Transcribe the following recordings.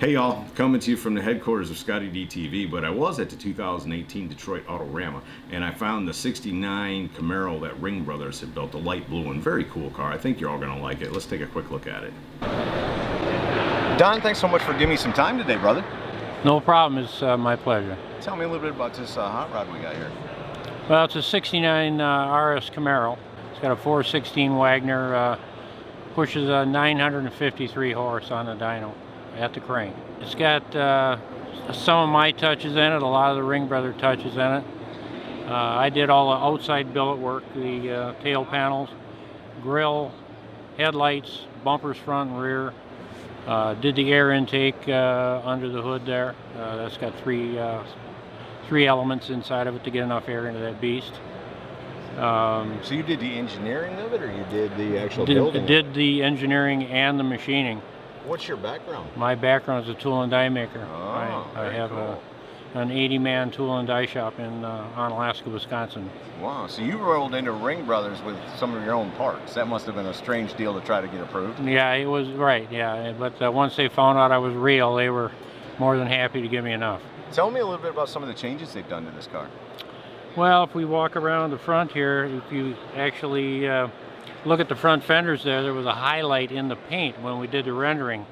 Hey y'all, coming to you from the headquarters of ScottieDTV, but I was at the 2018 Detroit Autorama and I found the 69 Camaro that Ringbrothers had built, the light blue one. Very cool car. I think you're all going to like it. Let's take a quick look at it. Don, thanks so much for giving me some time today, brother. No problem. It's my pleasure. Tell me a little bit about this hot rod we got here. Well, it's a 69 RS Camaro. It's got a 416 Wagner, pushes a 953 horse on the dyno at the crane. It's got some of my touches in it, a lot of the Ringbrother touches in it. I did all the outside billet work, the tail panels, grill, headlights, bumpers front and rear. Did the air intake under the hood there. That's got three elements inside of it to get enough air into that beast. So you did the engineering of it, or you did the actual building? Did the engineering and the machining. What's your background? My background is a tool and die maker. Oh, I have cool. an 80-man tool and die shop in Onalaska, Wisconsin. Wow, so you rolled into Ringbrothers with some of your own parts. That must have been a strange deal to try to get approved. Yeah, it was, right, yeah. But once they found out I was real, they were more than happy to give me enough. Tell me a little bit about some of the changes they've done to this car. Well, if we walk around the front here, if you actually look at the front fenders there was a highlight in the paint when we did the rendering.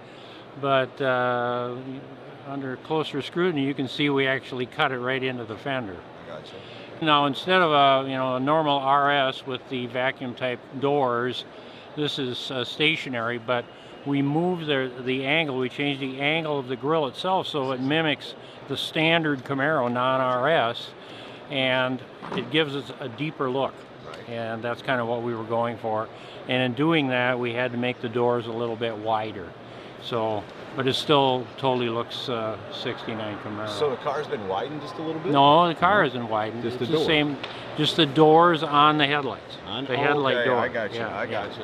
But under closer scrutiny, you can see we actually cut it right into the fender. Gotcha. Now, instead of a normal RS with the vacuum type doors, this is stationary, but we moved the angle, we changed the angle of the grille itself so it mimics the standard Camaro non-RS, and it gives us a deeper look. Right. And that's kind of what we were going for. And in doing that, we had to make the doors a little bit wider. So, but it still totally looks 69 Camaro. So the car's been widened just a little bit? No, the car isn't widened. Just it's the the same, just the doors on the headlights. The headlight door. I got you. I got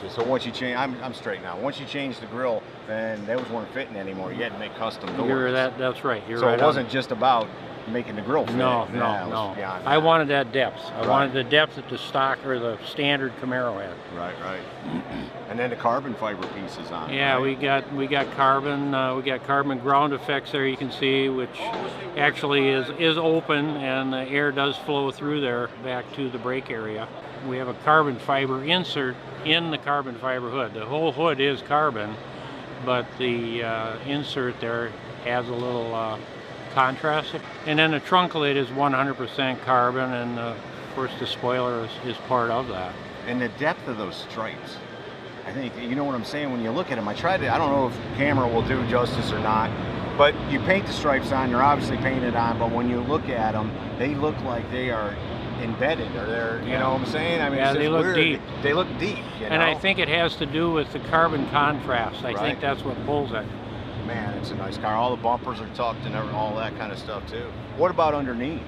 you. So once you change, I'm straight now. Once you change the grill, then those weren't fitting anymore. You had to make custom doors. That's right. You're so right. it wasn't just about making the grill fit. No. I wanted that depth. I wanted the depth that the stock or the standard Camaro had. Right. And then the carbon fiber pieces on. Yeah, right? we got carbon. We got carbon ground effects there. You can see, which actually is open, and the air does flow through there back to the brake area. We have a carbon fiber insert in the carbon fiber hood. The whole hood is carbon, but the insert there has a little contrast. And then the trunk lid is 100% carbon, and of course the spoiler is part of that. And the depth of those stripes, I think, you know what I'm saying, when you look at them, I don't know if camera will do justice or not, but you paint the stripes on, they're obviously painted on, but when you look at them, they look like they are embedded, or they're, you know what I'm saying? I mean, yeah, it's they look weird. deep. They look deep, you know? And I think it has to do with the carbon contrast. I think that's what pulls it. Man, it's a nice car. All the bumpers are tucked and all that kind of stuff too. What about underneath?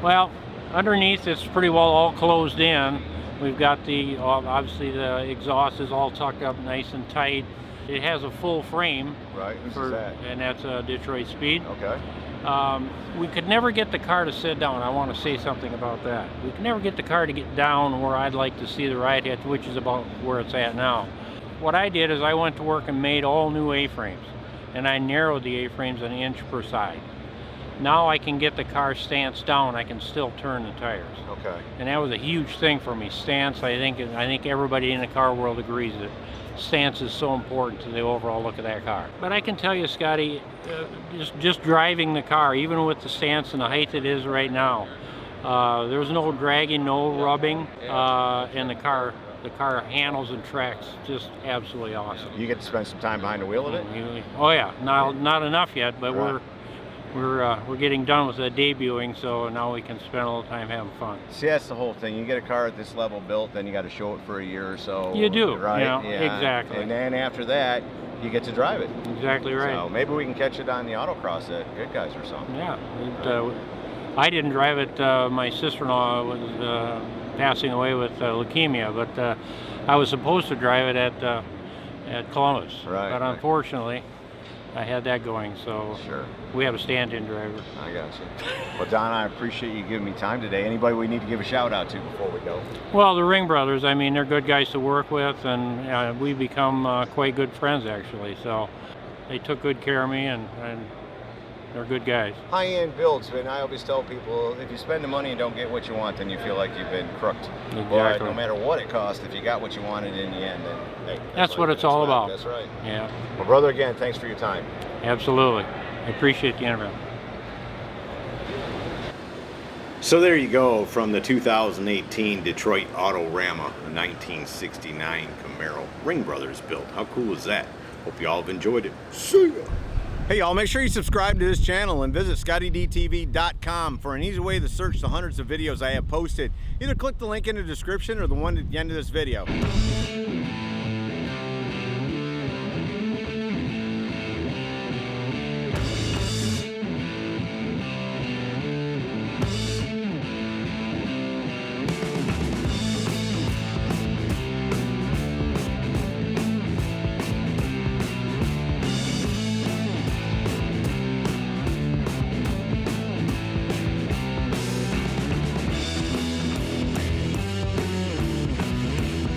Well, underneath it's pretty well all closed in. We've got obviously the exhaust is all tucked up nice and tight. It has a full frame. Right, who's that? And that's Detroit Speed. Okay. We could never get the car to sit down. I want to say something about that. We could never get the car to get down where I'd like to see the ride head, which is about where it's at now. What I did is I went to work and made all new A-frames, and I narrowed the A-frames an inch per side. Now I can get the car stance down. I can still turn the tires. Okay. And that was a huge thing for me. Stance, I think everybody in the car world agrees that stance is so important to the overall look of that car. But I can tell you, Scotty, just driving the car, even with the stance and the height it is right now, there's no dragging, no rubbing, and the car handles and tracks just absolutely awesome. You get to spend some time behind the wheel of it? Oh yeah, not enough yet, but we're getting done with the debuting, so now we can spend a little time having fun. See, that's the whole thing. You get a car at this level built, then you got to show it for a year or so. You do, right? Yeah, exactly. And then after that, you get to drive it. Exactly right. So maybe we can catch it on the autocross at Good Guys or something. Yeah. I didn't drive it. My sister-in-law was passing away with leukemia, but I was supposed to drive it at Columbus. Right. But unfortunately, I had that going, so sure. We have a stand-in driver. I got you. Well, Don, I appreciate you giving me time today. Anybody we need to give a shout out to before we go? Well, the Ringbrothers, I mean, they're good guys to work with, and we've become quite good friends, actually. So they took good care of me, and they're good guys. High-end builds, and I always tell people, if you spend the money and don't get what you want, then you feel like you've been crooked. Exactly. But no matter what it costs, if you got what you wanted in the end, then hey, That's what it's all about. That's right. Yeah. Well, brother, again, thanks for your time. Absolutely. I appreciate the interview. So there you go, from the 2018 Detroit Autorama, a 1969 Camaro Ringbrothers built. How cool is that? Hope you all have enjoyed it. See ya! Hey y'all, make sure you subscribe to this channel and visit ScottieDTV.com for an easy way to search the hundreds of videos I have posted. Either click the link in the description or the one at the end of this video.